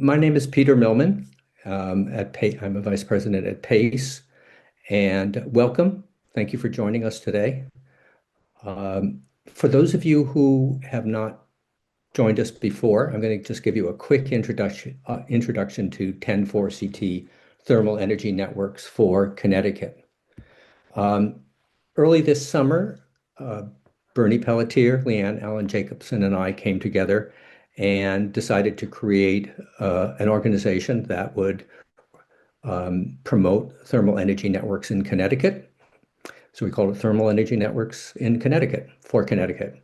My name is Peter Millman. I'm a vice president at PACE, and welcome. Thank you for joining us today. For those of you who have not joined us before, I'm going to just give you a quick introduction to 10-4CT thermal energy networks for Connecticut. Early this summer, uh, Bernie Pelletier, Leanne Allen Jacobson, and I came together and decided to create an organization that would promote thermal energy networks in Connecticut. So we called it Thermal Energy Networks in Connecticut for Connecticut.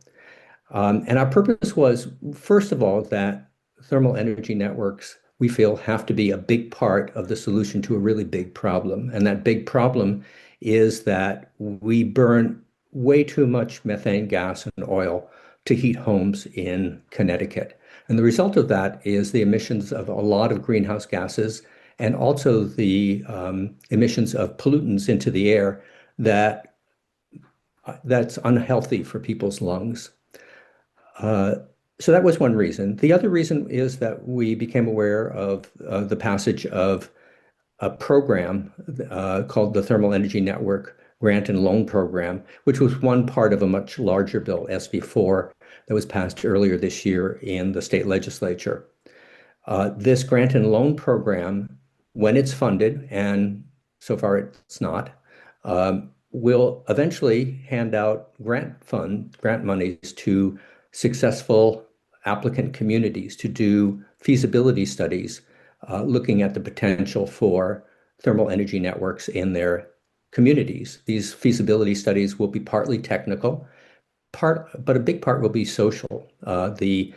And our purpose was, first of all, that thermal energy networks, we feel, have to be a big part of the solution to a really big problem. And that big problem is that we burn way too much methane gas and oil to heat homes in Connecticut. And the result of that is the emissions of a lot of greenhouse gases and also the emissions of pollutants into the air that's unhealthy for people's lungs. Uh, so that was one reason. The other reason is that we became aware of the passage of a program called the Thermal Energy Network Grant and Loan Program, which was one part of a much larger bill, SB4, that was passed earlier this year in the state legislature. This grant and loan program, when it's funded, and so far it's not, will eventually hand out grant monies to successful applicant communities to do feasibility studies looking at the potential for thermal energy networks in their communities. These feasibility studies will be partly technical, but a big part will be social, the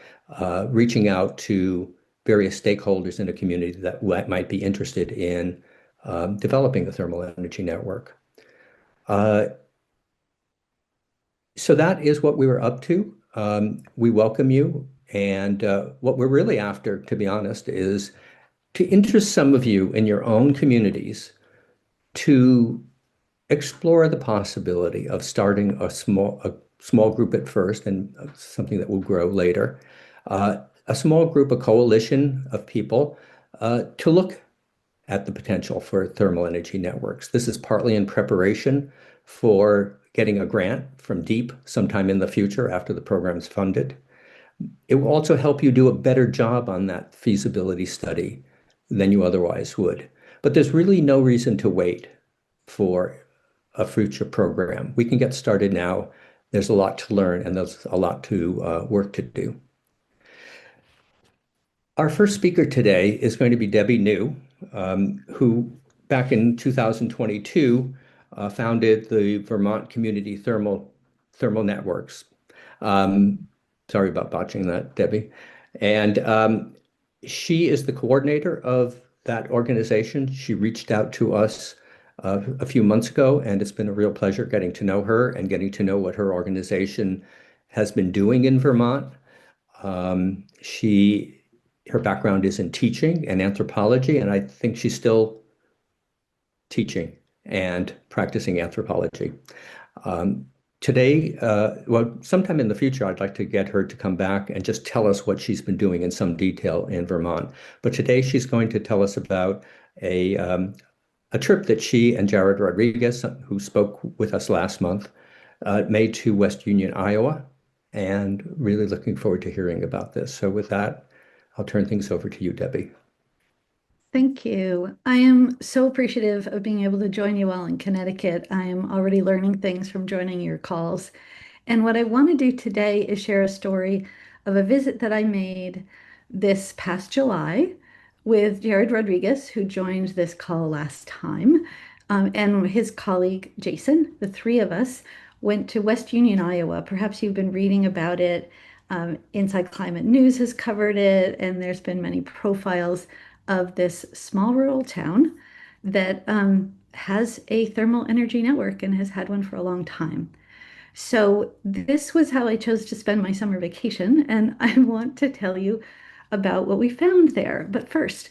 reaching out to various stakeholders in a community that might be interested in developing a thermal energy network. Uh, so that is what we were up to. We welcome you. And what we're really after, to be honest, is to interest some of you in your own communities to explore the possibility of starting a small group at first and something that will grow later, a small group, a coalition of people to look at the potential for thermal energy networks. This is partly in preparation for getting a grant from DEEP sometime in the future after the program is funded. It will also help you do a better job on that feasibility study than you otherwise would. But there's really no reason to wait for a future program. We can get started now. There's a lot to learn and there's a lot to work to do. Our first speaker today is going to be Debbie New, who back in 2022 founded the Vermont Community Thermal Networks. Sorry about botching that, Debbie. And she is the coordinator of that organization. She reached out to us a few months ago, and it's been a real pleasure getting to know her and getting to know what her organization has been doing in Vermont. Her background is in teaching and anthropology, and I think she's still teaching and practicing anthropology. Today, well, sometime in the future, I'd like to get her to come back and just tell us what she's been doing in some detail in Vermont. But today, she's going to tell us about a trip that she and Jared Rodriguez, who spoke with us last month, made to West Union, Iowa, and really looking forward to hearing about this. So with that, I'll turn things over to you, Debbie. Thank you. I am so appreciative of being able to join you all in Connecticut. I am already learning things from joining your calls. And what I want to do today is share a story of a visit that I made this past July with Jared Rodriguez, who joined this call last time, and his colleague Jason. The three of us went to West Union, Iowa. Perhaps you've been reading about it. Inside Climate News has covered it, and there's been many profiles of this small rural town that has a thermal energy network and has had one for a long time. So this was how I chose to spend my summer vacation, and I want to tell you about what we found there. But first,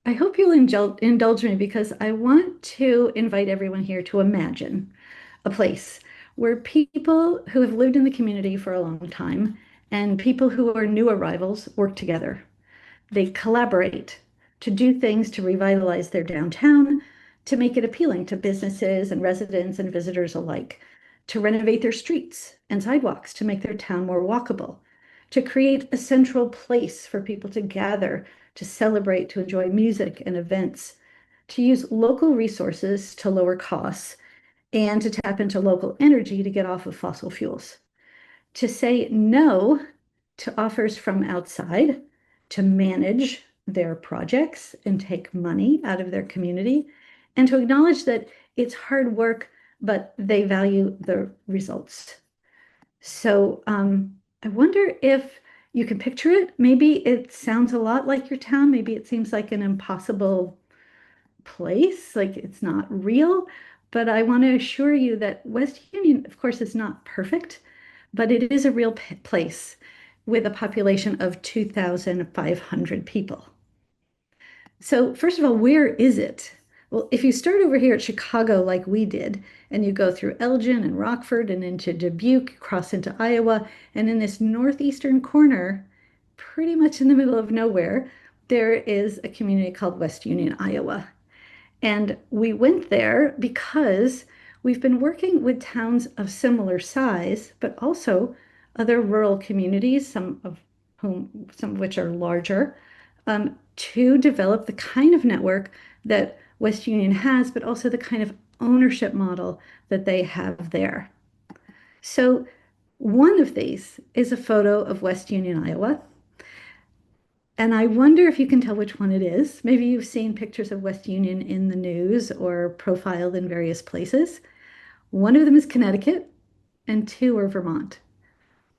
I hope you'll indulge me because I want to invite everyone here to imagine a place where people who have lived in the community for a long time and people who are new arrivals work together. They collaborate to do things to revitalize their downtown, to make it appealing to businesses and residents and visitors alike, to renovate their streets and sidewalks to make their town more walkable, to create a central place for people to gather, to celebrate, to enjoy music and events, to use local resources to lower costs, and to tap into local energy to get off of fossil fuels, to say no to offers from outside to manage their projects and take money out of their community, and to acknowledge that it's hard work, but they value the results. So I wonder if you can picture it. Maybe it sounds a lot like your town. Maybe it seems like an impossible place, like it's not real. But I want to assure you that West Union, of course, is not perfect, but it is a real place with a population of 2,500 people. So, first of all, where is it? Well, if you start over here at Chicago, like we did, and you go through Elgin and Rockford and into Dubuque, cross into Iowa, and in this northeastern corner, pretty much in the middle of nowhere, there is a community called West Union, Iowa. And we went there because we've been working with towns of similar size, but also other rural communities, some of which are larger, to develop the kind of network that West Union has, but also the kind of ownership model that they have there. So one of these is a photo of West Union, Iowa. And I wonder if you can tell which one it is. Maybe you've seen pictures of West Union in the news or profiled in various places. One of them is Connecticut, and two are Vermont.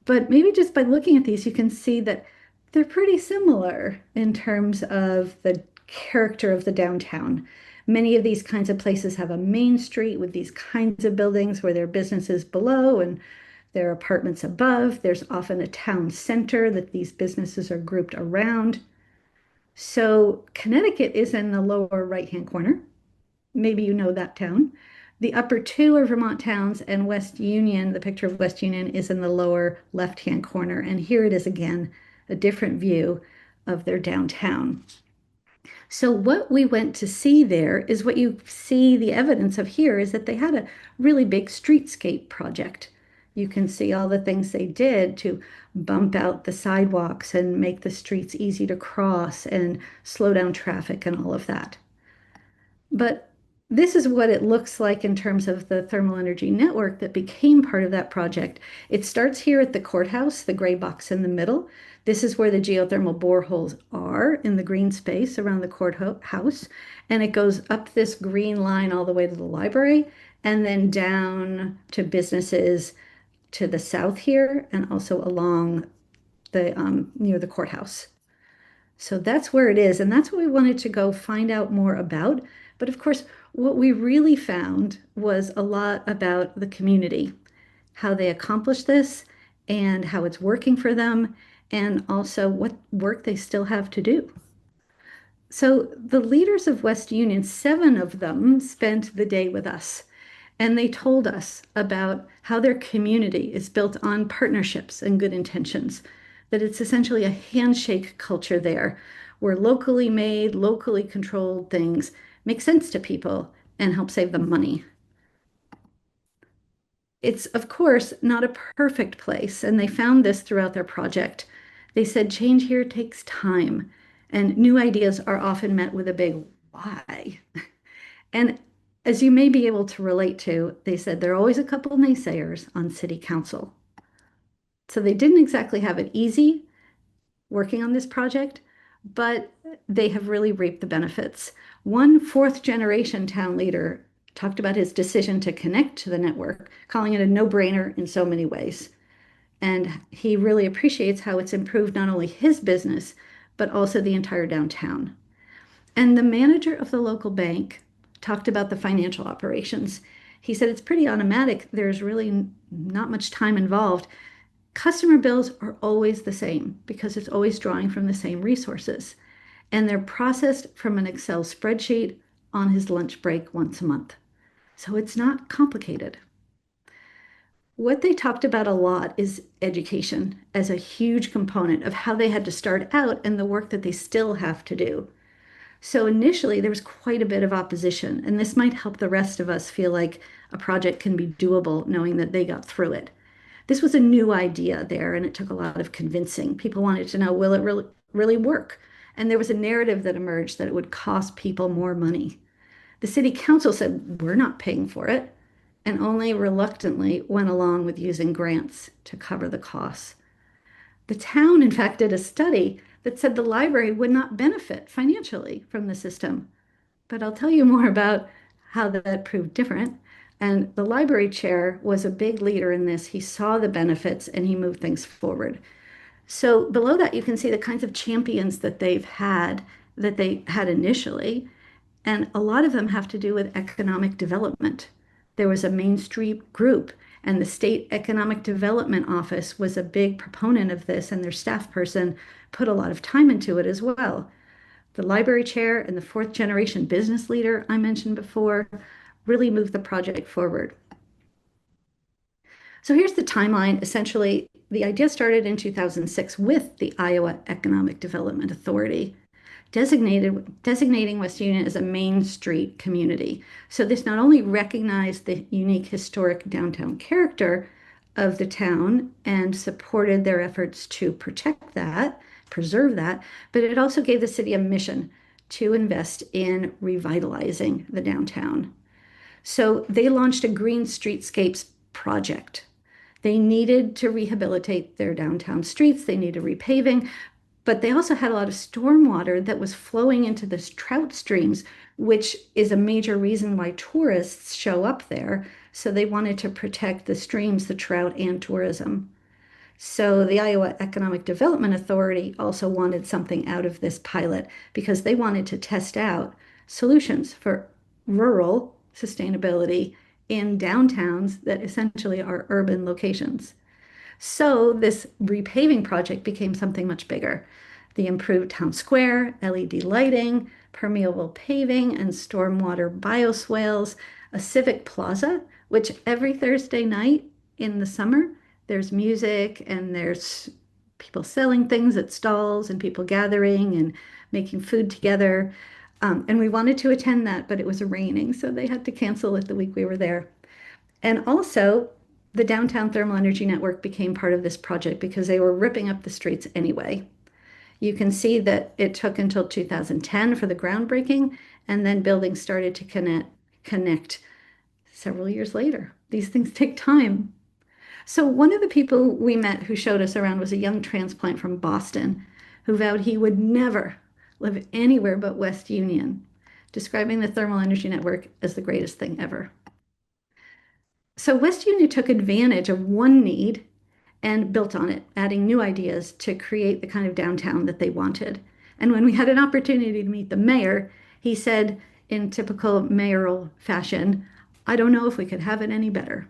But maybe just by looking at these, you can see that they're pretty similar in terms of the character of the downtown. Many of these kinds of places have a main street with these kinds of buildings where there are businesses below and there are apartments above. There's often a town center that these businesses are grouped around. So Connecticut is in the lower right-hand corner. Maybe you know that town. The upper two are Vermont towns, and West Union, the picture of West Union, is in the lower left-hand corner. And here it is again, a different view of their downtown. So what we went to see there is what you see the evidence of here is that they had a really big streetscape project. You can see all the things they did to bump out the sidewalks and make the streets easy to cross and slow down traffic and all of that. But this is what it looks like in terms of the thermal energy network that became part of that project. It starts here at the courthouse, the gray box in the middle. This is where the geothermal boreholes are in the green space around the courthouse. And it goes up this green line all the way to the library and then down to businesses to the south here and also along the near the courthouse. So that's where it is. And that's what we wanted to go find out more about. But of course, what we really found was a lot about the community, how they accomplished this and how it's working for them, and also what work they still have to do. So the leaders of West Union, seven of them spent the day with us. And they told us about how their community is built on partnerships and good intentions, that it's essentially a handshake culture there, where locally made, locally controlled things make sense to people and help save them money. It's, of course, not a perfect place, and they found this throughout their project. They said change here takes time, and new ideas are often met with a big why. And as you may be able to relate to, they said there are always a couple naysayers on city council. So they didn't exactly have it easy working on this project, but they have really reaped the benefits. One fourth generation town leader talked about his decision to connect to the network, calling it a no-brainer in so many ways. And he really appreciates how it's improved not only his business, but also the entire downtown. And the manager of the local bank talked about the financial operations. He said it's pretty automatic. There's really not much time involved. Customer bills are always the same because it's always drawing from the same resources. And they're processed from an Excel spreadsheet on his lunch break once a month. So it's not complicated. What they talked about a lot is education as a huge component of how they had to start out and the work that they still have to do. So initially, there was quite a bit of opposition, and this might help the rest of us feel like a project can be doable knowing that they got through it. This was a new idea there, and it took a lot of convincing. People wanted to know, will it really work? And there was a narrative that emerged that it would cost people more money. The city council said, we're not paying for it, and only reluctantly went along with using grants to cover the costs. The town, in fact, did a study that said the library would not benefit financially from the system. But I'll tell you more about how that proved different. And the library chair was a big leader in this. He saw the benefits and he moved things forward. So below that, you can see the kinds of champions that they had initially. And a lot of them have to do with economic development. There was a Main Street group, and the State Economic Development Office was a big proponent of this, and their staff person put a lot of time into it as well. The library chair and the fourth generation business leader I mentioned before really moved the project forward. So here's the timeline. Essentially, the idea started in 2006 with the Iowa Economic Development Authority designating West Union as a Main Street community. So this not only recognized the unique historic downtown character of the town and supported their efforts to protect that, preserve that, but it also gave the city a mission to invest in revitalizing the downtown. So they launched a green streetscapes project. They needed to rehabilitate their downtown streets, they needed repaving, but they also had a lot of stormwater that was flowing into the trout streams, which is a major reason why tourists show up there. So they wanted to protect the streams, the trout, and tourism. So the Iowa Economic Development Authority also wanted something out of this pilot because they wanted to test out solutions for rural sustainability in downtowns that essentially are urban locations. So this repaving project became something much bigger. The improved town square, LED lighting, permeable paving, and stormwater bioswales, a civic plaza, which every Thursday night in the summer, there's music and there's people selling things at stalls and people gathering and making food together. And we wanted to attend that, but it was raining, so they had to cancel it the week we were there. And also, the downtown thermal energy network became part of this project because they were ripping up the streets anyway. You can see that it took until 2010 for the groundbreaking, and then buildings started to connect several years later. These things take time. So one of the people we met who showed us around was a young transplant from Boston who vowed he would never live anywhere but West Union, describing the thermal energy network as the greatest thing ever. So West Union took advantage of one need and built on it, adding new ideas to create the kind of downtown that they wanted. And when we had an opportunity to meet the mayor, he said in typical mayoral fashion, I don't know if we could have it any better.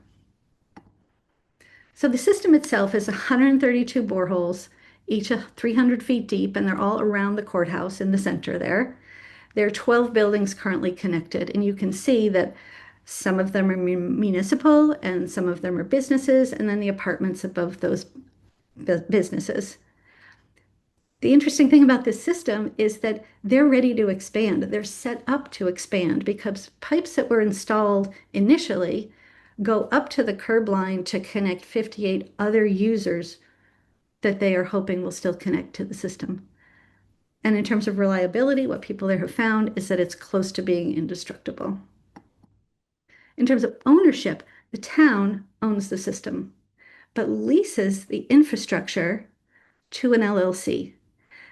So the system itself is 132 boreholes, each 300 feet deep, and they're all around the courthouse in the center there. There are 12 buildings currently connected, and you can see that some of them are municipal and some of them are businesses, and then the apartments above those businesses. The interesting thing about this system is that they're ready to expand. They're set up to expand because pipes that were installed initially go up to the curb line to connect 58 other users that they are hoping will still connect to the system. And in terms of reliability, what people there have found is that it's close to being indestructible. In terms of ownership, the town owns the system, but leases the infrastructure to an LLC.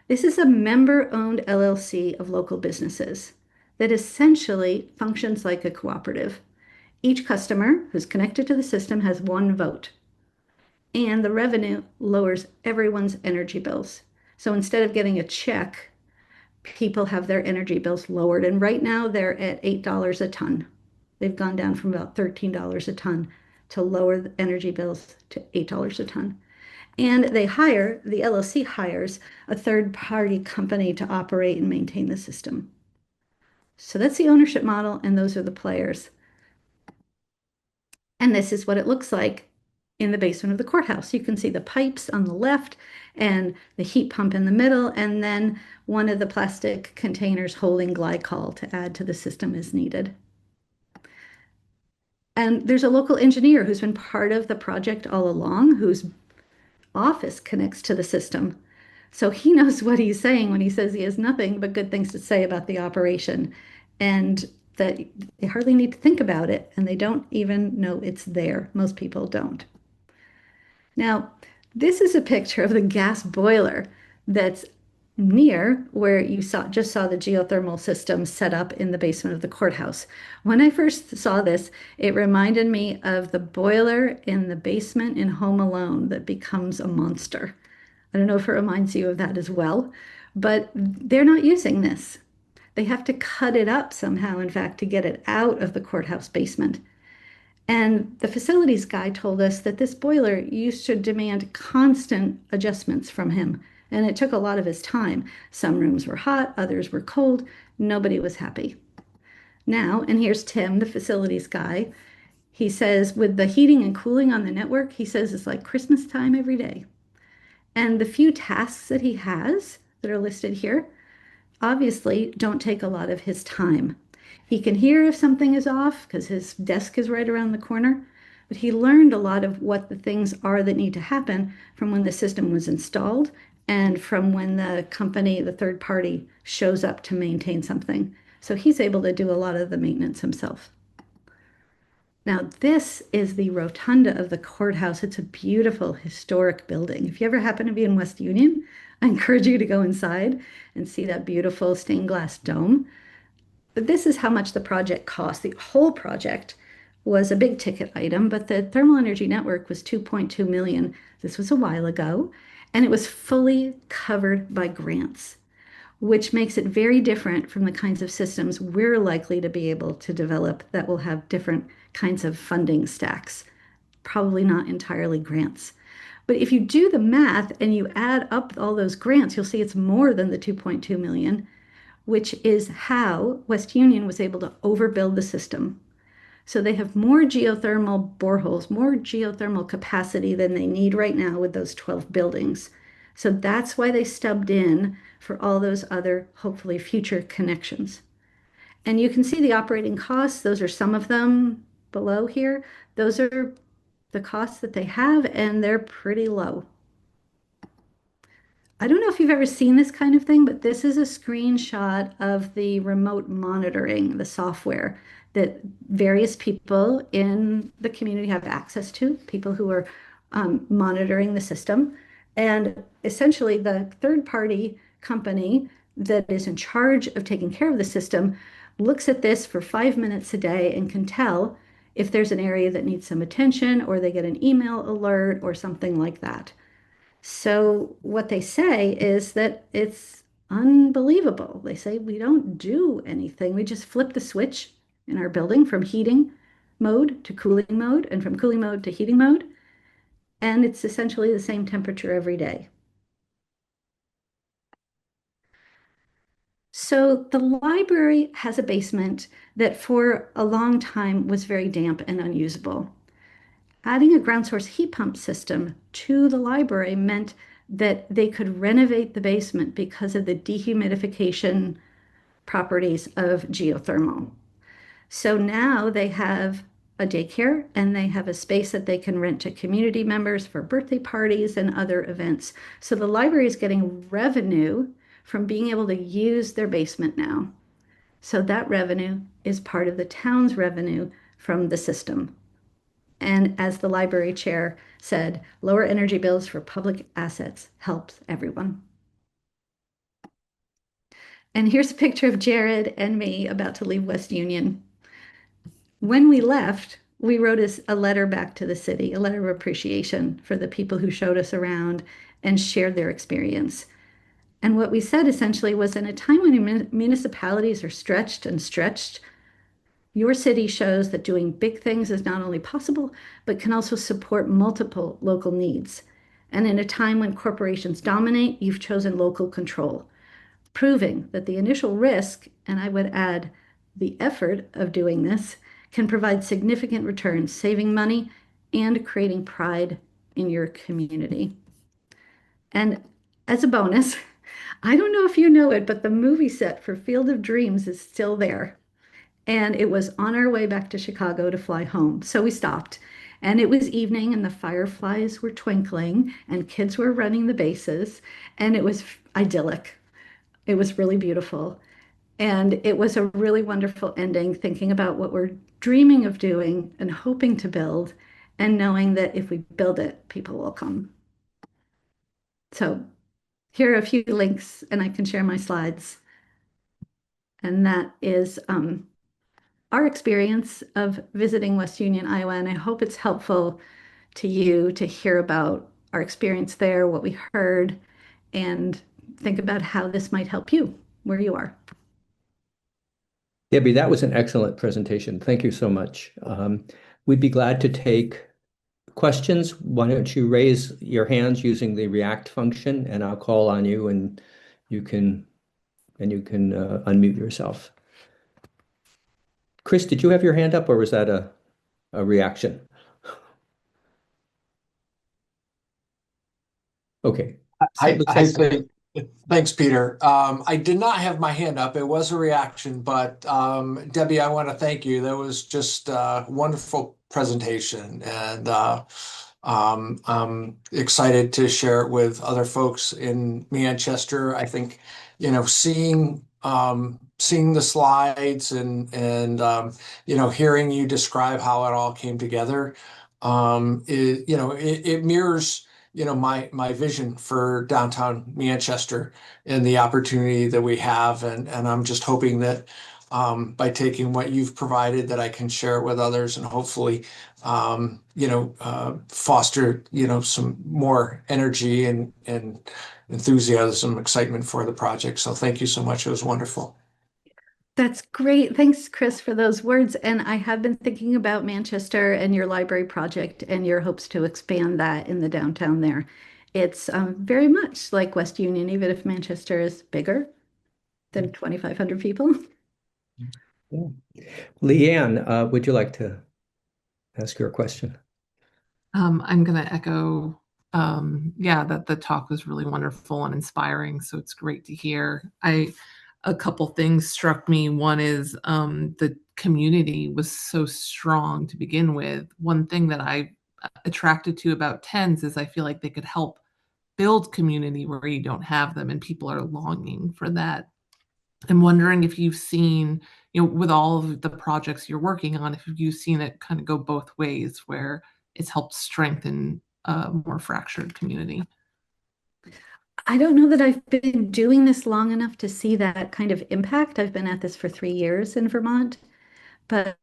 This is a member-owned LLC of local businesses that essentially functions like a cooperative. Each customer who's connected to the system has one vote, and the revenue lowers everyone's energy bills. So instead of getting a check, people have their energy bills lowered. And right now they're at $8 a ton. They've gone down from about $13 a ton to lower the energy bills to $8 a ton. And the LLC hires a third party company to operate and maintain the system. So that's the ownership model, and those are the players. And this is what it looks like in the basement of the courthouse. You can see the pipes on the left and the heat pump in the middle, and then one of the plastic containers holding glycol to add to the system as needed. And there's a local engineer who's been part of the project all along, whose office connects to the system. So he knows what he's saying when he says he has nothing but good things to say about the operation, and that they hardly need to think about it, and they don't even know it's there. Most people don't. Now, this is a picture of the gas boiler that's near where you just saw the geothermal system set up in the basement of the courthouse. When I first saw this, it reminded me of the boiler in the basement in Home Alone that becomes a monster. I don't know if it reminds you of that as well, but they're not using this. They have to cut it up somehow, in fact, to get it out of the courthouse basement. And the facilities guy told us that this boiler used to demand constant adjustments from him. And it took a lot of his time. Some rooms were hot, others were cold. Nobody was happy. Now, and here's Tim, the facilities guy. He says, with the heating and cooling on the network, he says it's like Christmas time every day. And the few tasks that he has that are listed here obviously don't take a lot of his time. He can hear if something is off because his desk is right around the corner, but he learned a lot of what the things are that need to happen from when the system was installed and from when the company, the third party, shows up to maintain something. So he's able to do a lot of the maintenance himself. Now, this is the rotunda of the courthouse. It's a beautiful historic building. If you ever happen to be in West Union, I encourage you to go inside and see that beautiful stained glass dome. But this is how much the project cost. The whole project was a big ticket item, but the thermal energy network was 2.2 million. This was a while ago, and it was fully covered by grants, which makes it very different from the kinds of systems we're likely to be able to develop that will have different kinds of funding stacks, probably not entirely grants. But if you do the math and you add up all those grants, you'll see it's more than the 2.2 million, which is how West Union was able to overbuild the system. So they have more geothermal boreholes, more geothermal capacity than they need right now with those 12 buildings. So that's why they stubbed in for all those other, hopefully, future connections. And you can see the operating costs. Those are some of them below here. Those are the costs that they have, and they're pretty low. I don't know if you've ever seen this kind of thing, but this is a screenshot of the remote monitoring, the software that various people in the community have access to, people who are monitoring the system. And essentially, the third party company that is in charge of taking care of the system looks at this for 5 minutes a day and can tell if there's an area that needs some attention or they get an email alert or something like that. So what they say is that it's unbelievable. They say we don't do anything. We just flip the switch in our building from heating mode to cooling mode and from cooling mode to heating mode. And it's essentially the same temperature every day. So the library has a basement that for a long time was very damp and unusable. Adding a ground source heat pump system to the library meant that they could renovate the basement because of the dehumidification properties of geothermal. So now they have a daycare and they have a space that they can rent to community members for birthday parties and other events. So the library is getting revenue from being able to use their basement now. So that revenue is part of the town's revenue from the system. And as the library chair said, lower energy bills for public assets helps everyone. And here's a picture of Jared and me about to leave West Union. When we left, we wrote a letter back to the city, a letter of appreciation for the people who showed us around and shared their experience. And what we said essentially was in a time when municipalities are stretched and stretched, your city shows that doing big things is not only possible, but can also support multiple local needs. And in a time when corporations dominate, you've chosen local control, proving that the initial risk, and I would add the effort of doing this, can provide significant returns, saving money and creating pride in your community. And as a bonus, I don't know if you know it, but the movie set for Field of Dreams is still there. And it was on our way back to Chicago to fly home. So we stopped. And it was evening, and the fireflies were twinkling, and kids were running the bases, and it was idyllic. It was really beautiful. And it was a really wonderful ending, thinking about what we're dreaming of doing and hoping to build, and knowing that if we build it, people will come. So here are a few links, and I can share my slides. And that is our experience of visiting West Union, Iowa. And I hope it's helpful to you to hear about our experience there, what we heard, and think about how this might help you where you are. Debbie, that was an excellent presentation. Thank you so much. We'd be glad to take questions. Why don't you raise your hands using the React function, and I'll call on you, and you can unmute yourself. Chris, did you have your hand up, or was that a reaction? Okay. So it looks I like think, thanks, Peter. I did not have my hand up. It was a reaction, but Debbie, I want to thank you. That was just a wonderful presentation, and I'm excited to share it with other folks in Manchester. I think, seeing the slides and hearing you describe how it all came together, it mirrors my vision for downtown Manchester and the opportunity that we have, and I'm just hoping that by taking what you've provided, that I can share it with others, and hopefully foster some more energy and enthusiasm, excitement for the project. So thank you so much. It was wonderful. That's great. Thanks, Chris, for those words. And I have been thinking about Manchester and your library project and your hopes to expand that in the downtown there. It's very much like West Union, even if Manchester is bigger than 2,500 people. yeah. Leanne, would you like to ask your question? I'm going to echo, yeah, that the talk was really wonderful and inspiring. So it's great to hear. A couple things struck me. One is the community was so strong to begin with. One thing that I attracted to about TENS is I feel like they could help build community where you don't have them, and people are longing for that. I'm wondering if you've seen, with all of the projects you're working on, if you've seen it kind of go both ways, where it's helped strengthen a more fractured community. I don't know that I've been doing this long enough to see that kind of impact. I've been at this for 3 years in Vermont, but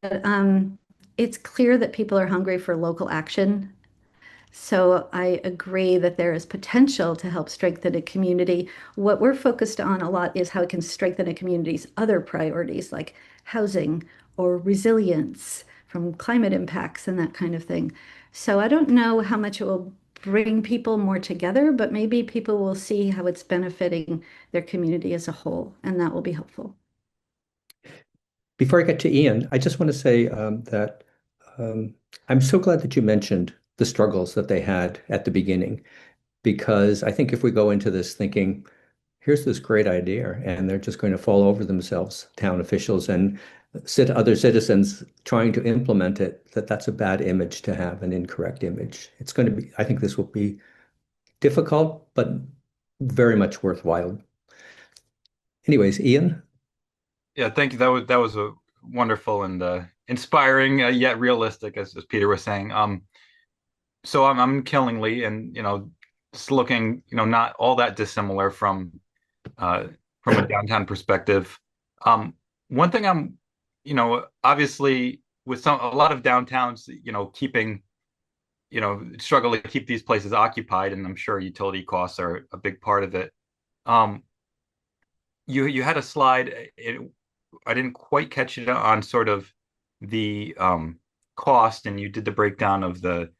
it's clear that people are hungry for local action. So I agree that there is potential to help strengthen a community. What we're focused on a lot is how it can strengthen a community's other priorities like housing or resilience from climate impacts and that kind of thing. So I don't know how much it will bring people more together, but maybe people will see how it's benefiting their community as a whole, and that will be helpful. Before I get to Ian, I just want to say that I'm so glad that you mentioned the struggles that they had at the beginning, because I think if we go into this thinking, here's this great idea, and they're just going to fall over themselves, town officials and other citizens trying to implement it, that's a bad image to have, an incorrect image. It's going to be, I think this will be difficult, but very much worthwhile. Anyways, Ian? Yeah, thank you. That was a wonderful and inspiring, yet realistic, as Peter was saying. So I'm in Killingly, and just looking, not all that dissimilar from a downtown perspective. One thing obviously with a lot of downtowns, keeping, struggle to keep these places occupied, and I'm sure utility costs are a big part of it. You had a slide. I didn't quite catch it on sort of the cost, and you did the breakdown of the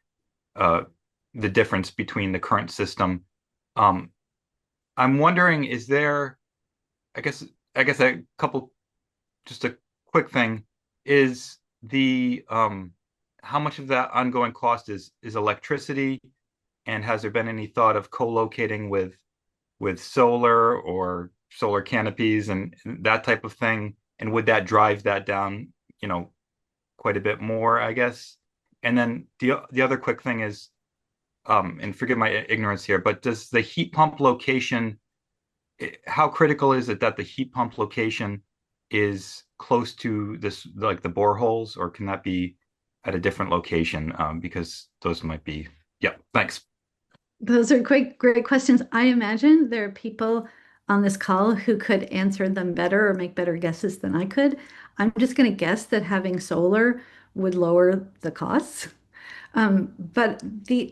difference between the current system. I'm wondering, is there, I guess just a quick thing, is the how much of that ongoing cost is electricity? And has there been any thought of co-locating with solar or solar canopies and that type of thing? And would that drive that down, quite a bit more, I guess? And then the other quick thing is, and forgive my ignorance here, but does the heat pump location, how critical is it that the heat pump location is close to this, like the boreholes, or can that be at a different location? Because those might be, yeah, thanks. Those are great questions. I imagine there are people on this call who could answer them better or make better guesses than I could. I'm just going to guess that having solar would lower the costs. But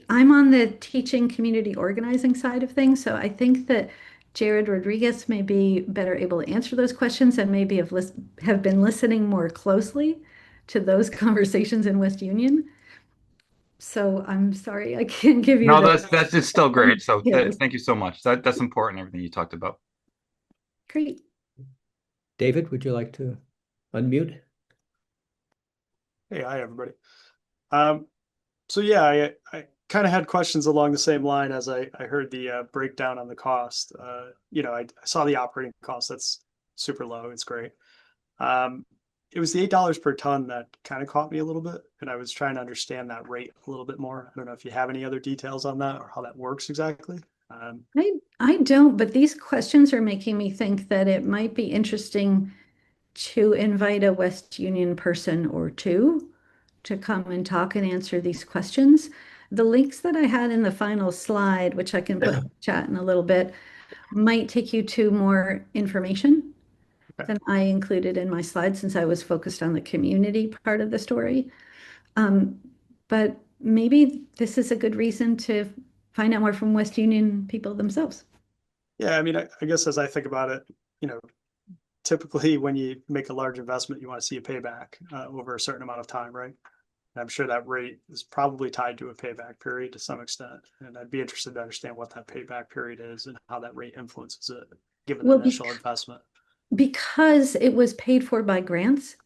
I'm on the teaching community organizing side of things, so I think that Jared Rodriguez may be better able to answer those questions and maybe have been listening more closely to those conversations in West Union. So I'm sorry, I can't give you No, the that's it's still great. So details. thank you so much. That's important, everything you talked about. Great. David, would you like to unmute? Hey, hi, everybody. So yeah, I kind of had questions along the same line as I heard the breakdown on the cost. I saw the operating cost. That's super low. It's great. It was the $8 per ton that kind of caught me a little bit, and I was trying to understand that rate a little bit more. I don't know if you have any other details on that or how that works exactly. I don't, but these questions are making me think that it might be interesting to invite a West Union person or two to come and talk and answer these questions. The links that I had in the final slide, which I can put in the chat in a little bit, might take you to more information Okay. than I included in my slide since I was focused on the community part of the story. But maybe this is a good reason to find out more from West Union people themselves. Yeah, I mean, I guess as I think about it, typically when you make a large investment, you want to see a payback over a certain amount of time, right? And I'm sure that rate is probably tied to a payback period to some extent. And I'd be interested to understand what that payback period is and how that rate influences it, given the initial investment. Because it was paid for by grants,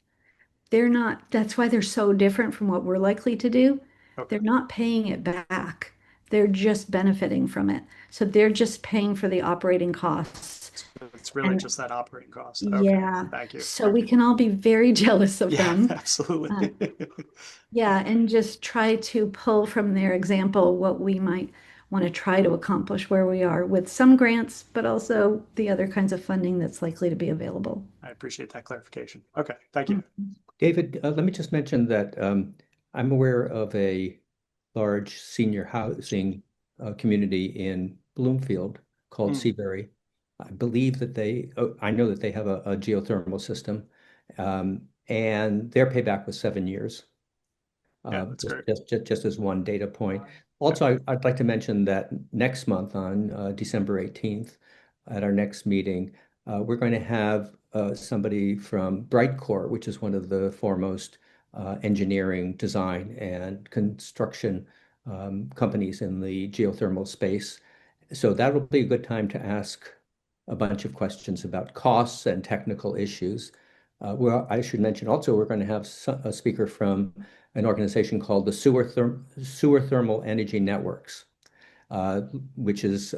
that's why they're so different from what we're likely to do. Okay. They're not paying it back. They're just benefiting from it. So they're just paying for the operating costs. It's really just that operating cost. Okay. Yeah. Thank you. So we can all be very jealous of them. Absolutely. Yeah, and just try to pull from their example what we might want to try to accomplish where we are with some grants, but also the other kinds of funding that's likely to be available. I appreciate that clarification. Okay, thank you. David, let me just mention that I'm aware of a large senior housing community in Bloomfield called Seabury. I believe that I know that they have a geothermal system, and their payback was 7 years. Yeah, that's great. Just as one data point. Also, I'd like to mention that next month on December 18th, at our next meeting, we're going to have somebody from Brightcore, which is one of the foremost engineering, design, and construction companies in the geothermal space. So that will be a good time to ask a bunch of questions about costs and technical issues. Well, I should mention also we're going to have a speaker from an organization called the Sewer Thermal Energy Networks, which is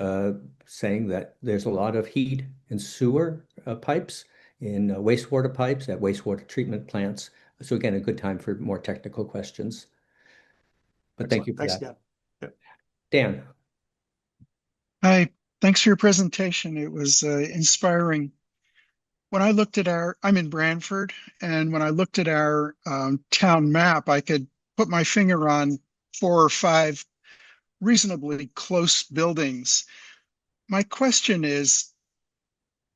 saying that there's a lot of heat in sewer pipes, in wastewater pipes at wastewater treatment plants. So again, a good time for more technical questions. But thank you for Thanks that. again. Yeah. Dan. Hi, thanks for your presentation. It was inspiring. When I looked at I'm in Brantford, and when I looked at our town map, I could put my finger on 4 or 5 reasonably close buildings. My question is,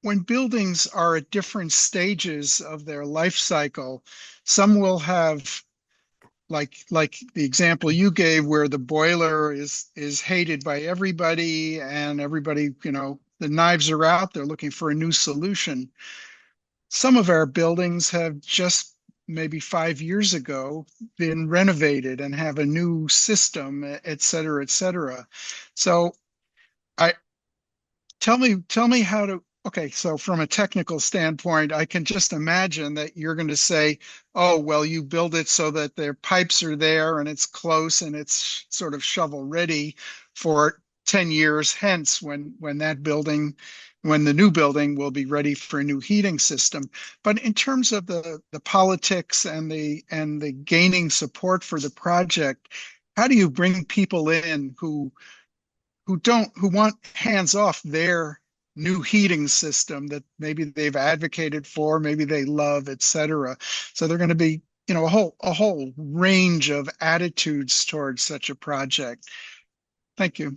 when buildings are at different stages of their life cycle, some will have, like the example you gave, where the boiler is hated by everybody, and everybody, the knives are out, they're looking for a new solution. Some of our buildings have just maybe 5 years ago been renovated and have a new system, et cetera, et cetera. So tell me how to Okay, so from a technical standpoint, I can just imagine that you're going to say, oh, well, you build it so that their pipes are there and it's close and it's sort of shovel ready for 10 years hence when that building, when the new building will be ready for a new heating system. But in terms of the politics and the gaining support for the project, how do you bring people in who want hands off their new heating system that maybe they've advocated for, maybe they love, etc. So they're going to be, a whole range of attitudes towards such a project. Thank you.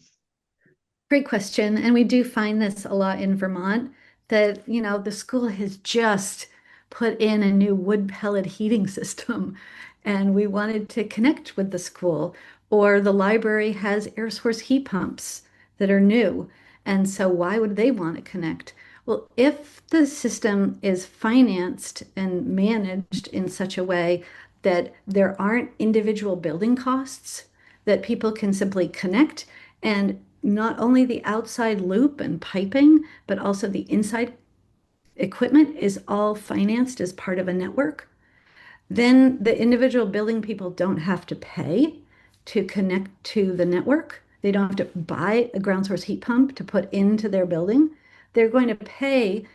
Great question. And we do find this a lot in Vermont that, the school has just put in a new wood pellet heating system and we wanted to connect with the school. Or the library has air source heat pumps that are new. And so why would they want to connect? Well, if the system is financed and managed in such a way that there aren't individual building costs, that people can simply connect and not only the outside loop and piping, but also the inside equipment is all financed as part of a network, then the individual building people don't have to pay to connect to the network. They don't have to buy a ground source heat pump to put into their building. They're going to pay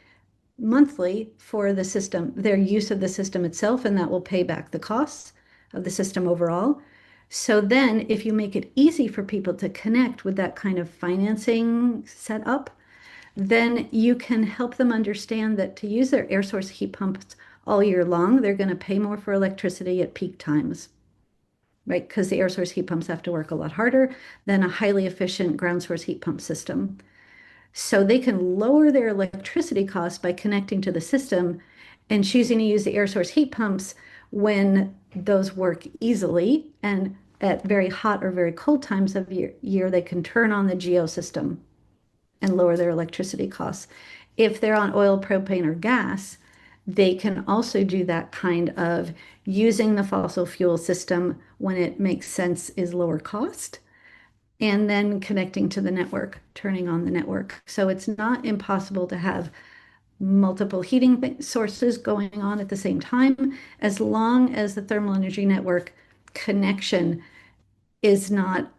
monthly for the system, their use of the system itself, and that will pay back the costs of the system overall. So then, if you make it easy for people to connect with that kind of financing setup, then you can help them understand that to use their air source heat pumps all year long, they're going to pay more for electricity at peak times, right? Because the air source heat pumps have to work a lot harder than a highly efficient ground source heat pump system. So they can lower their electricity costs by connecting to the system and choosing to use the air source heat pumps when those work easily. And at very hot or very cold times of year, they can turn on the geo system and lower their electricity costs. If they're on oil, propane, or gas, they can also do that kind of using the fossil fuel system when it makes sense is lower cost and then connecting to the network, turning on the network. So it's not impossible to have multiple heating sources going on at the same time, as long as the thermal energy network connection is not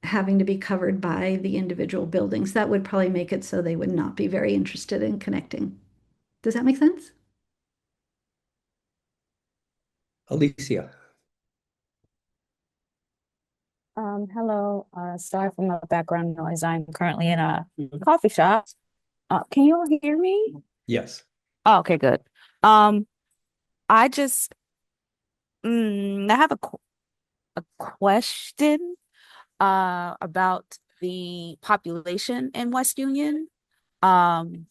having to be covered by the individual buildings. That would probably make it so they would not be very interested in connecting. Does that make sense? Alicia. Hello. Sorry for my background noise. I'm currently in a coffee shop. Can you all hear me? Yes. Oh, okay, good. Um, I just I have a question about the population in West Union. Um,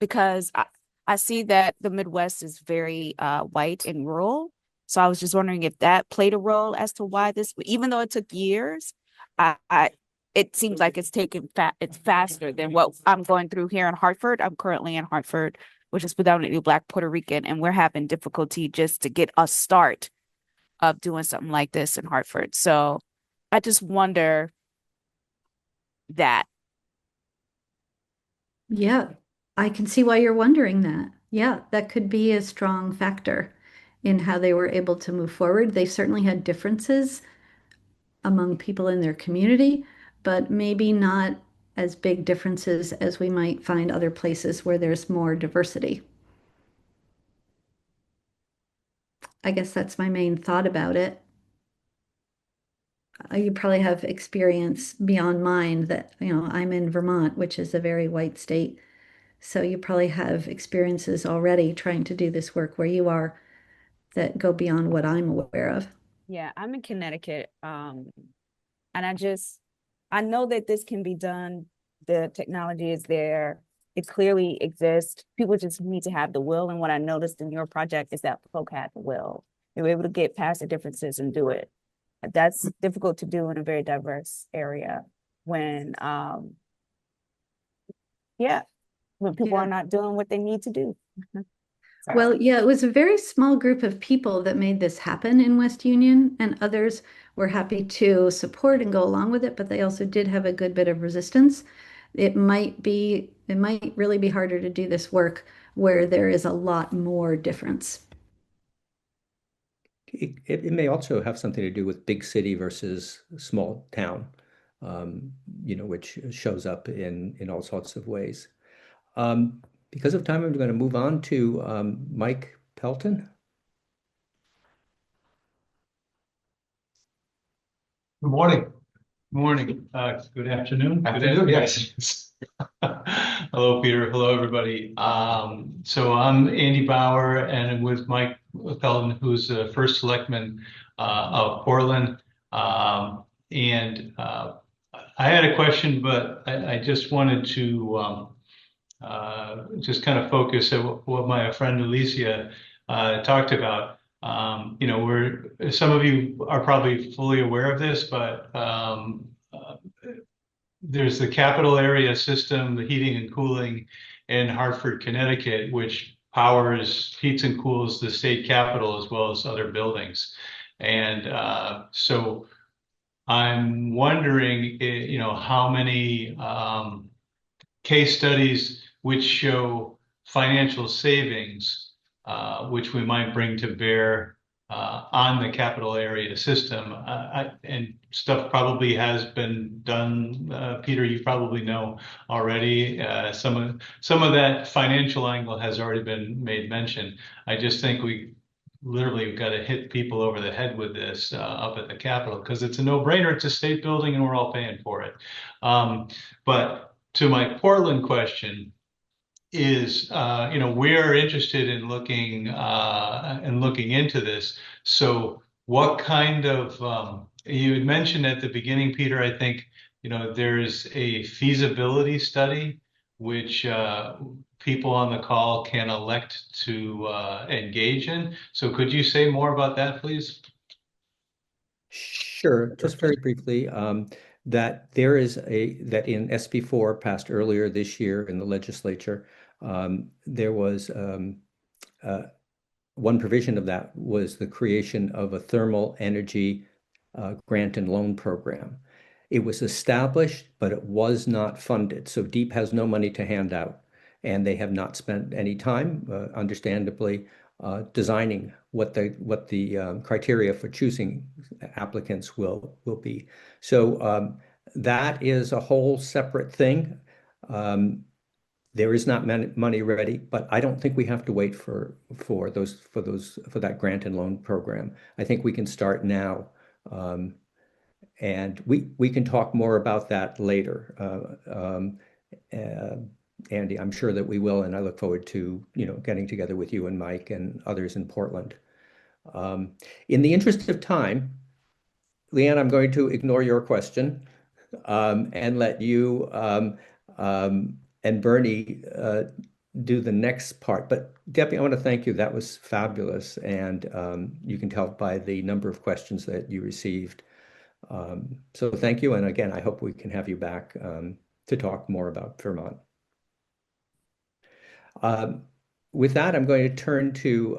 because I see that the Midwest is very white and rural. So I was just wondering if that played a role as to why this, even though it took years, I it seems like it's faster than what I'm going through here in Hartford. I'm currently in Hartford, which is predominantly Black Puerto Rican, and we're having difficulty just to get a start of doing something like this in Hartford. So I just wonder that. Yeah, I can see why you're wondering that. Yeah, that could be a strong factor in how they were able to move forward. They certainly had differences among people in their community, but maybe not as big differences as we might find other places where there's more diversity. I guess that's my main thought about it. You probably have experience beyond mine that, I'm in Vermont, which is a very white state. So you probably have experiences already trying to do this work where you are that go beyond what I'm aware of. Yeah, I'm in Connecticut. And I know that this can be done. The technology is there. It clearly exists. People just need to have the will. And what I noticed in your project is that folk had the will. They were able to get past the differences and do it. That's difficult to do in a very diverse area when, when people are not doing what they need to do. Well, yeah, it was a very small group of people that made this happen in West Union, and others were happy to support and go along with it, but they also did have a good bit of resistance. It might really be harder to do this work where there is a lot more difference. It may also have something to do with big city versus small town, which shows up in all sorts of ways. Because of time, I'm going to move on to Mike Pelton. Good morning. Morning. Good afternoon. Afternoon, Yes. Hello, Peter. Hello, everybody. So I'm Andy Bauer, and with Mike Pelton, who's the first selectman of Portland. I had a question, but I just wanted to just kind of focus on what my friend Alicia talked about. Some of you are probably fully aware of this, but there's the capital area system, the heating and cooling in Hartford, Connecticut, which heats and cools the state capitol as well as other buildings. And so I'm wondering, how many case studies which show financial savings, which we might bring to bear on the capital area system. And stuff probably has been done. Peter, you probably know already. Some of that financial angle has already been made mention. I just think we literally got to hit people over the head with this up at the Capitol, because it's a no-brainer. It's a state building and we're all paying for it. But to my Portland question is, we're interested in looking into this. So what kind of, you had mentioned at the beginning, Peter, I think, there's a feasibility study which people on the call can elect to engage in. So could you say more about that, please? Sure. Just very briefly, that in SB4 passed earlier this year in the legislature, there was one provision of that was the creation of a thermal energy grant and loan program. It was established, but it was not funded. So DEEP has no money to hand out, and they have not spent any time, understandably, designing what the criteria for choosing applicants will be. So that is a whole separate thing. There is not money ready, but I don't think we have to wait for that grant and loan program. I think we can start now. And we can talk more about that later. Andy, I'm sure that we will, and I look forward to getting together with you and Mike and others in Portland. In the interest of time, Leanne, I'm going to ignore your question and let you and Bernie do the next part. But Debbie, I want to thank you. That was fabulous, and you can tell by the number of questions that you received. So thank you, and again, I hope we can have you back to talk more about Vermont. With that, I'm going to turn to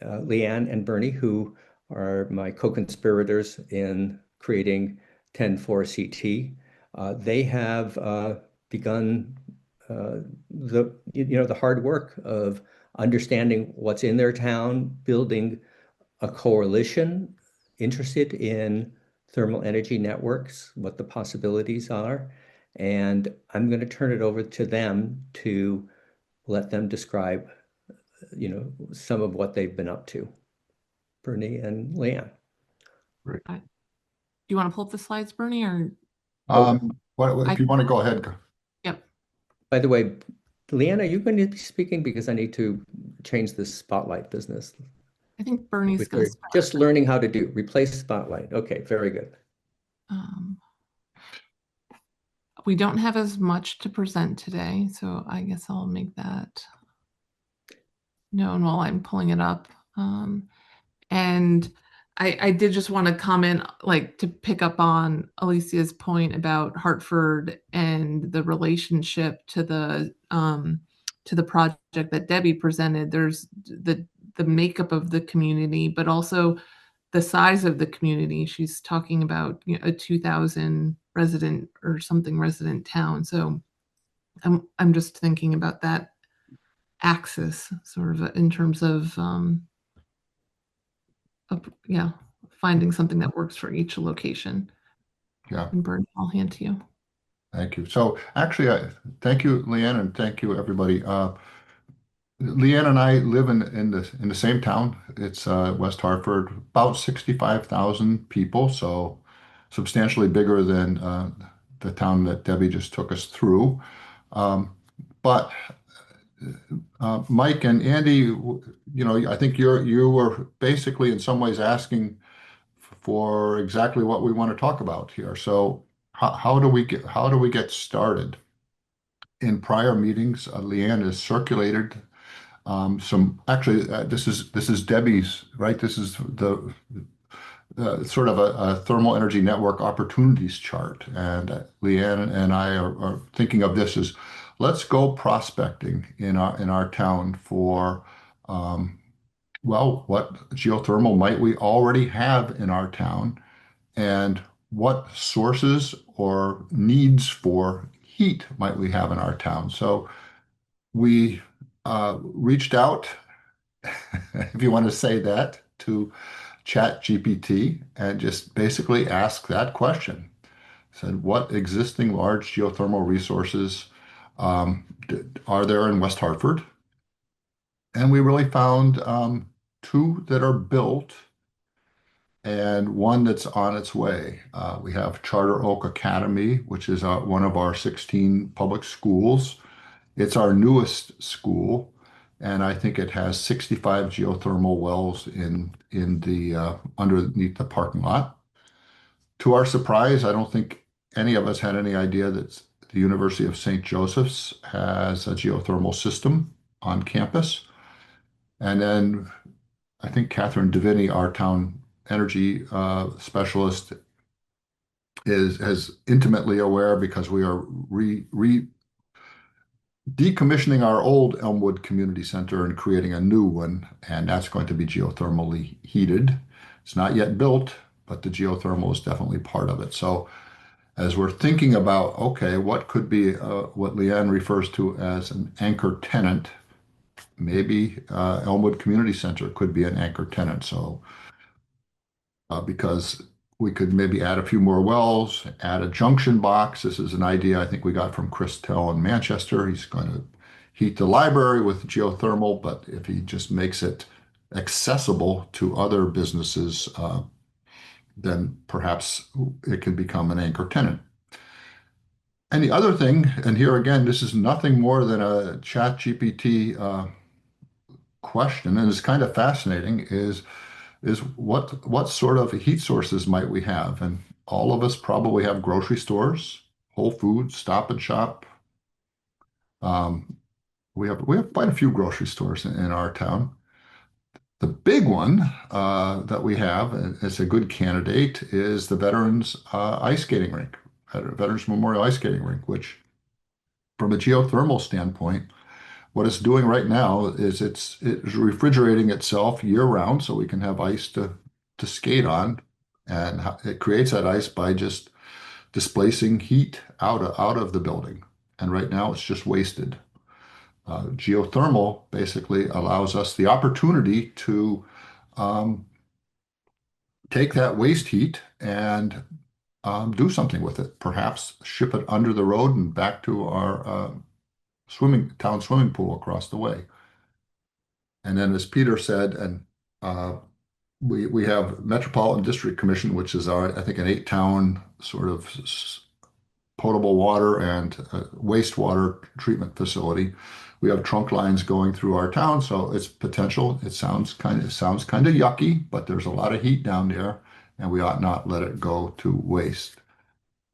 Leanne and Bernie, who are my co-conspirators in creating 10-4CT. They have begun the hard work of understanding what's in their town, building a coalition interested in thermal energy networks, what the possibilities are. And I'm going to turn it over to them to let them describe, some of what they've been up to. Bernie and Leanne. Do you want to pull up the slides, Bernie, or? If you want to go ahead. Yep. By the way, Leanne, are you going to be speaking? Because I need to change this spotlight business. I think Bernie's going to start. Just learning how to replace spotlight. Okay, very good. We don't have as much to present today, so I guess I'll make that known while I'm pulling it up. And I did just want to comment, to pick up on Alicia's point about Hartford and the relationship to the project that Debbie presented. There's the makeup of the community, but also the size of the community. She's talking about a 2,000 resident or something resident town. So I'm just thinking about that axis sort of in terms of yeah, finding something that works for each location. Yeah. And Bert, I'll hand to you. Thank you. So actually, thank you, Leanne, and thank you, everybody. Leanne and I live in the same town. It's West Hartford, about 65,000 people, so substantially bigger than the town that Debbie just took us through. Um, but Mike and Andy, I think you were basically in some ways asking for exactly what we want to talk about here. So how do we get started? In prior meetings, Leanne has circulated some. Actually, this is Debbie's, right? This is the sort of a thermal energy network opportunities chart, and Leanne and I are thinking of this as let's go prospecting in our town for well, what geothermal might we already have in our town, and what sources or needs for heat might we have in our town. So we reached out, if you want to say that, to ChatGPT and just basically asked that question. Said, what existing large geothermal resources are there in West Hartford? And we really found two that are built and one that's on its way. We have Charter Oak Academy, which is one of our 16 public schools. It's our newest school, and I think it has 65 geothermal wells in the underneath the parking lot. To our surprise, I don't think any of us had any idea that the University of St. Joseph's has a geothermal system on campus. And then I think Catherine Deviney, our town energy specialist, is intimately aware because we are decommissioning our old Elmwood Community Center and creating a new one, and that's going to be geothermally heated. It's not yet built, but the geothermal is definitely part of it. So as we're thinking about, okay, what could be what Leanne refers to as an anchor tenant, maybe Elmwood Community Center could be an anchor tenant. So because we could maybe add a few more wells, add a junction box. This is an idea I think we got from Chris Tell in Manchester. He's going to heat the library with geothermal, but if he just makes it accessible to other businesses, then perhaps it can become an anchor tenant. And the other thing, and here again, this is nothing more than a ChatGPT question, and it's kind of fascinating, is what sort of heat sources might we have? And all of us probably have grocery stores, Whole Foods, Stop and Shop. We have quite a few grocery stores in our town. The big one that we have, and it's a good candidate, is the Veterans Ice Skating Rink, Veterans Memorial Ice Skating Rink, which from a geothermal standpoint, what it's doing right now is it's refrigerating itself year round so we can have ice to skate on. And it creates that ice by just displacing heat out of the building. And right now it's just wasted. Geothermal basically allows us the opportunity to take that waste heat and do something with it. Perhaps ship it under the road and back to our town swimming pool across the way. And then, as Peter said, and we have Metropolitan District Commission, which is I think an 8-town sort of potable water and wastewater treatment facility. We have trunk lines going through our town, so it's potential. It sounds kind of yucky, but there's a lot of heat down there, and we ought not let it go to waste.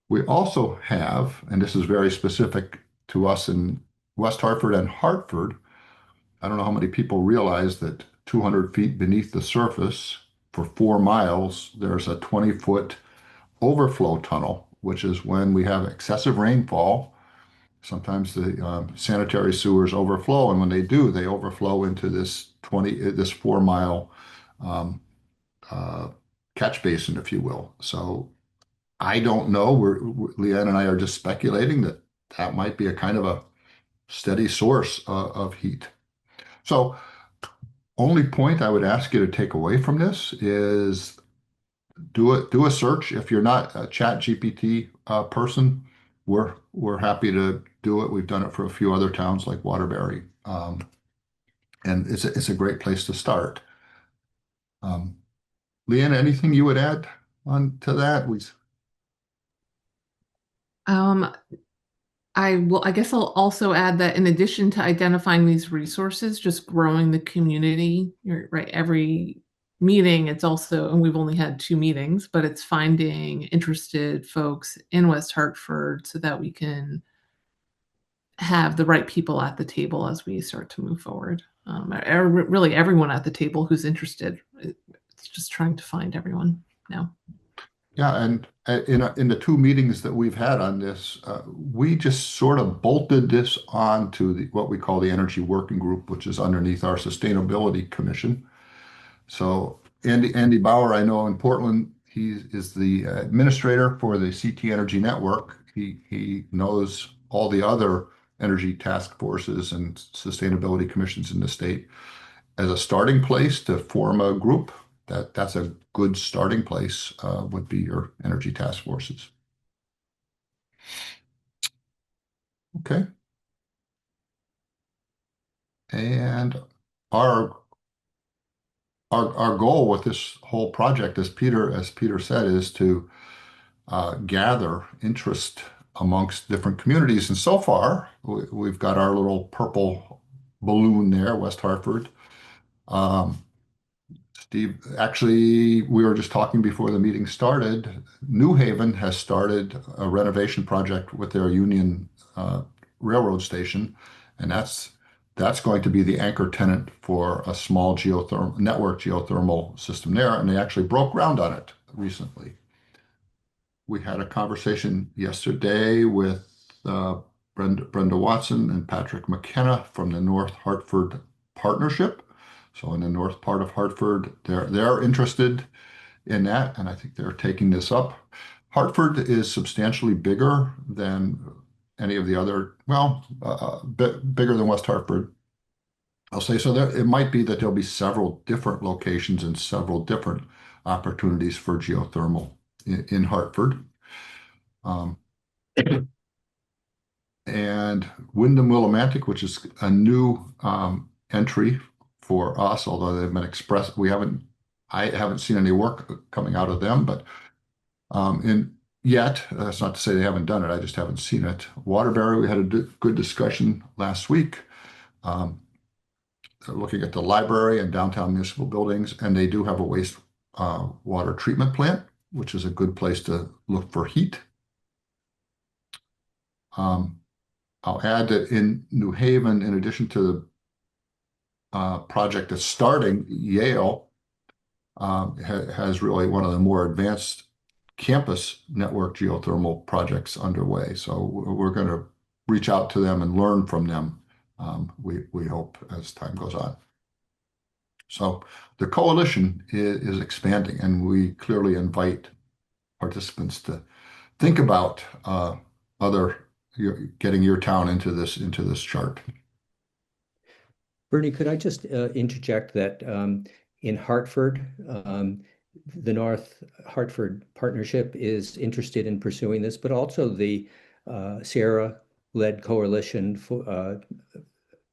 We also have, and this is very specific to us in West Hartford and Hartford, I don't know how many people realize that 200 feet beneath the surface for 4 miles, there's a 20-foot overflow tunnel, which is when we have excessive rainfall. Sometimes the sanitary sewers overflow, and when they do, they overflow into this 4-mile catch basin, if you will. So I don't know. Leanne and I are just speculating that might be a kind of steady source of heat. So only point I would ask you to take away from this is do a search. If you're not a chat GPT person, we're happy to do it. We've done it for a few other towns like Waterbury. And it's a great place to start. Um, Leanne, anything you would add on to that? Um, I guess I'll also add that in addition to identifying these resources, just growing the community, right? Every meeting, it's also, and we've only had 2 meetings, but it's finding interested folks in West Hartford so that we can have the right people at the table as we start to move forward. Really everyone at the table who's interested. It's just trying to find everyone now. Yeah, and in the 2 meetings that we've had on this, we just sort of bolted this onto what we call the Energy Working Group, which is underneath our Sustainability Commission. So Andy Bauer, I know in Portland, he is the administrator for the CT Energy Network. He knows all the other energy task forces and sustainability commissions in the state. As a starting place to form a group, that's a good starting place, would be your energy task forces. Okay. And our goal with this whole project, as Peter said, is to gather interest amongst different communities. And so far, we've got our little purple balloon there, West Hartford. Steve, actually, we were just talking before the meeting started. New Haven has started a renovation project with their Union Railroad station, and that's going to be the anchor tenant for a small geothermal system there, and they actually broke ground on it recently. We had a conversation yesterday with Brenda Watson and Patrick McKenna from the North Hartford Partnership. So in the north part of Hartford, they're interested in that, and I think they're taking this up. Hartford is substantially bigger than any of the other, well, bigger than West Hartford. I'll say so. It might be that there'll be several different locations and several different opportunities for geothermal in Hartford. And Wyndham Willimantic, which is a new entry for us, although they've been expressed, I haven't seen any work coming out of them, but yet, that's not to say they haven't done it, I just haven't seen it. Waterbury, we had a good discussion last week, looking at the library and downtown municipal buildings, and they do have a waste water treatment plant, which is a good place to look for heat. I'll add that in New Haven, in addition to the project that's starting, Yale has really one of the more advanced campus network geothermal projects underway. So we're going to reach out to them and learn from them, we hope, as time goes on. So the coalition is expanding, and we clearly invite participants to think about getting your town into this chart. Bernie, could I just interject that in Hartford, the North Hartford Partnership is interested in pursuing this, but also the Sierra-led coalition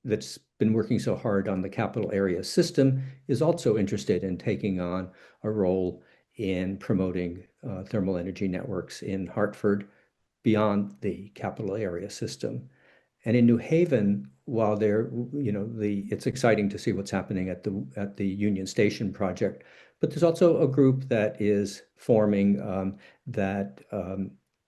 that's been working so hard on the capital area system is also interested in taking on a role in promoting thermal energy networks in Hartford beyond the capital area system. And in New Haven, while it's exciting to see what's happening at the Union Station project, but there's also a group that is forming that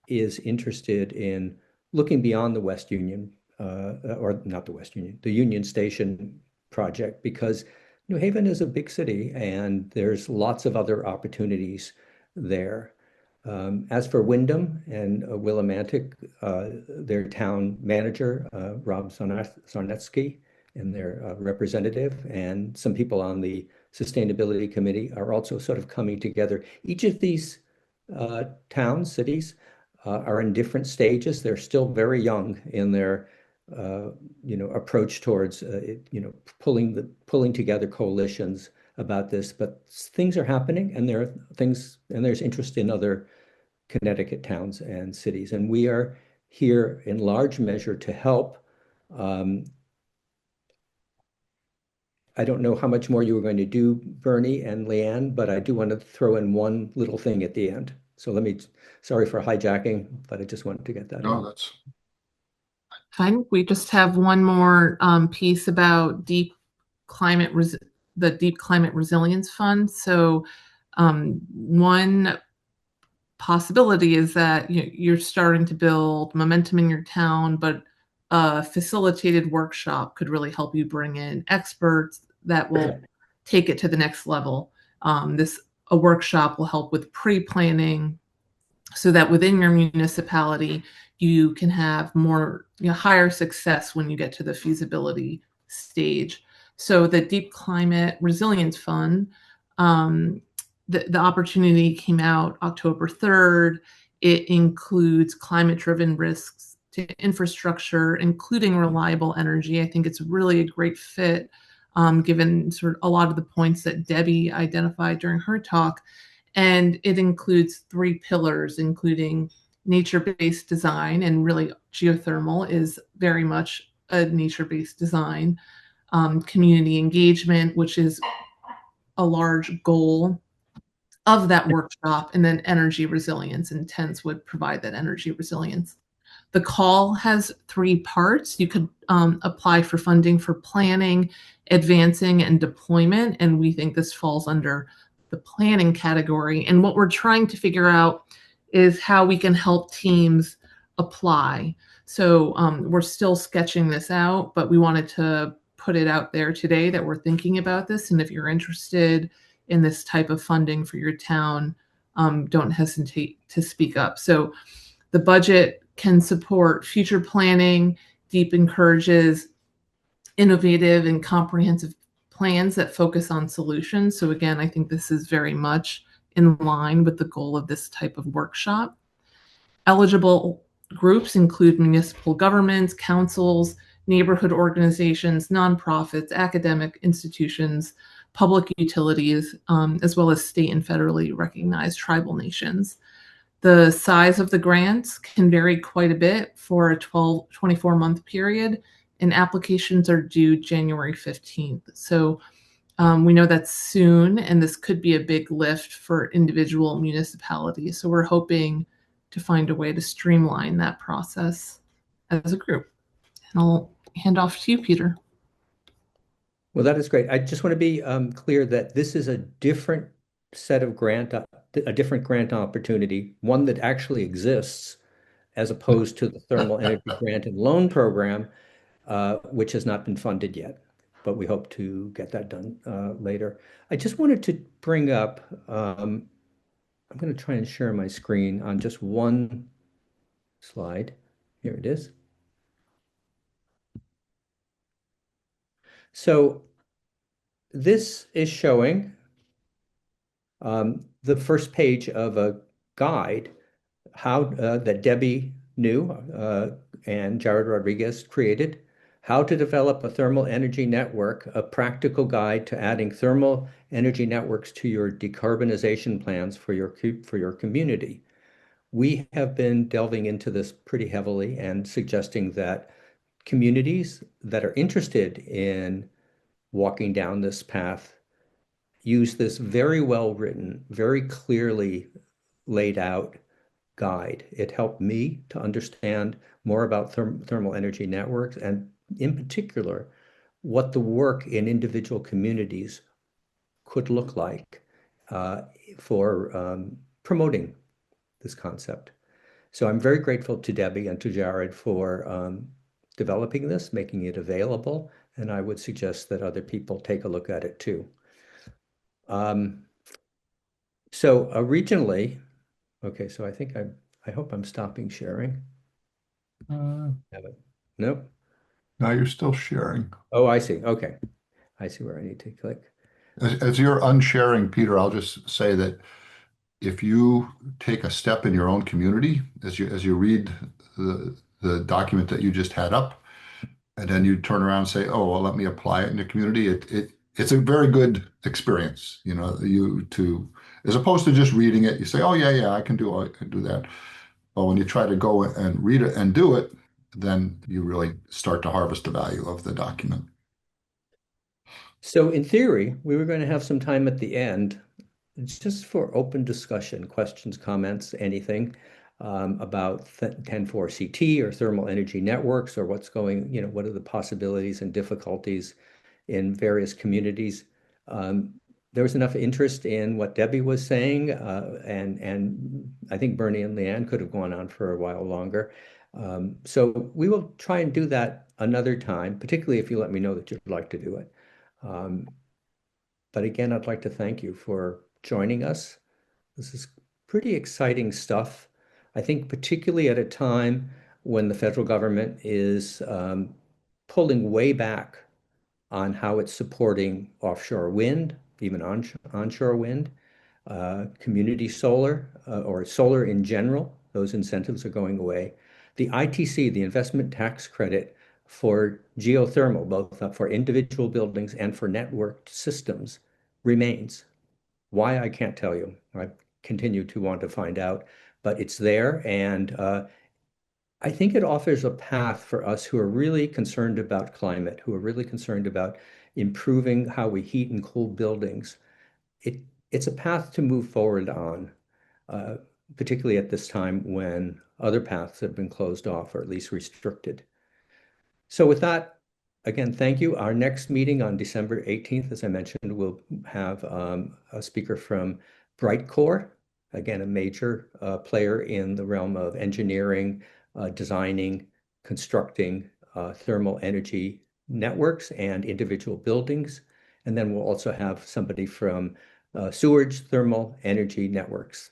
is interested in looking beyond the West Union, or not the West Union, the Union Station project, because New Haven is a big city and there's lots of other opportunities there. As for Wyndham and Willimantic, their town manager, Rob Zarnetsky, and their representative, and some people on the sustainability committee are also sort of coming together. Each of these towns, cities, are in different stages. They're still very young in their approach towards pulling together coalitions about this. But things are happening, and there's interest in other Connecticut towns and cities, and we are here in large measure to help. I don't know how much more you were going to do, Bernie and Leanne, but I do want to throw in one little thing at the end. So sorry for hijacking, but I just wanted to get that No, in. that's Fine. We just have one more piece about the Deep Climate Resilience Fund. So one possibility is that you're starting to build momentum in your town, but a facilitated workshop could really help you bring in experts that will take it to the next level. A workshop will help with pre-planning so that within your municipality, you can have more higher success when you get to the feasibility stage. So the Deep Climate Resilience Fund, the opportunity came out October 3rd. It includes climate-driven risks to infrastructure, including reliable energy. I think it's really a great fit, given sort of a lot of the points that Debbie identified during her talk. And it includes 3 pillars, including nature-based design, and really geothermal is very much a nature-based design, community engagement, which is a large goal of that workshop, and then energy resilience, and TENS would provide that energy resilience. The call has 3 parts. You could apply for funding for planning, advancing, and deployment, and we think this falls under the planning category. And what we're trying to figure out is how we can help teams apply. So we're still sketching this out, but we wanted to put it out there today that we're thinking about this. And if you're interested in this type of funding for your town, don't hesitate to speak up. So the budget can support future planning. DEEP encourages innovative and comprehensive plans that focus on solutions. So again, I think this is very much in line with the goal of this type of workshop. Eligible groups include municipal governments, councils, neighborhood organizations, nonprofits, academic institutions, public utilities, as well as state and federally recognized tribal nations. The size of the grants can vary quite a bit for a 24-month period, and applications are due January 15th. So we know that's soon, and this could be a big lift for individual municipalities. So we're hoping to find a way to streamline that process as a group. And I'll hand off to you, Peter. Well, that is great. I just want to be clear that this is a different set of a different grant opportunity, one that actually exists, as opposed to the Thermal Energy Grant and Loan Program, which has not been funded yet, but we hope to get that done later. I just wanted to bring up, I'm going to try and share my screen on just one slide. Here it is. So this is showing the first page of a guide that Debbie New and Jared Rodriguez created, how to develop a thermal energy network, a practical guide to adding thermal energy networks to your decarbonization plans for your community. We have been delving into this pretty heavily and suggesting that communities that are interested in walking down this path use this very well written, very clearly laid out guide. It helped me to understand more about thermal energy networks, and in particular, what the work in individual communities could look like for promoting this concept. So I'm very grateful to Debbie and to Jared for developing this, making it available, and I would suggest that other people take a look at it too. So originally, okay, so I hope I'm stopping sharing. Nope. now you're still sharing. Oh, I see. Okay. I see where I need to click. As you're unsharing, Peter, I'll just say that if you take a step in your own community, as you read the document that you just had up, and then you turn around and say, "Oh, well, let me apply it in the community." It's a very good experience, you to as opposed to just reading it. You say, "Oh, yeah, yeah, I can do that." But when you try to go and read it and do it, then you really start to harvest the value of the document. So in theory, we were going to have some time at the end just for open discussion, questions, comments, anything about 10.4 CT or thermal energy networks or what are the possibilities and difficulties in various communities. There was enough interest in what Debbie was saying, and I think Bernie and Leanne could have gone on for a while longer. So we will try and do that another time, particularly if you let me know that you'd like to do it. Um, but again, I'd like to thank you for joining us. This is pretty exciting stuff. I think particularly at a time when the federal government is pulling way back on how it's supporting offshore wind, even onshore wind, community solar, or solar in general. Those incentives are going away. The ITC, the investment tax credit for geothermal, both for individual buildings and for networked systems, remains. Why, I can't tell you. I continue to want to find out, but it's there. And I think it offers a path for us who are really concerned about climate, who are really concerned about improving how we heat and cool buildings. It's a path to move forward on, uh, particularly at this time when other paths have been closed off or at least restricted. So with that, again, thank you. Our next meeting on December 18th, as I mentioned, will have a speaker from Brightcore, again, a major player in the realm of engineering, designing, constructing thermal energy networks and individual buildings. And then we'll also have somebody from Sewage Thermal Energy Networks.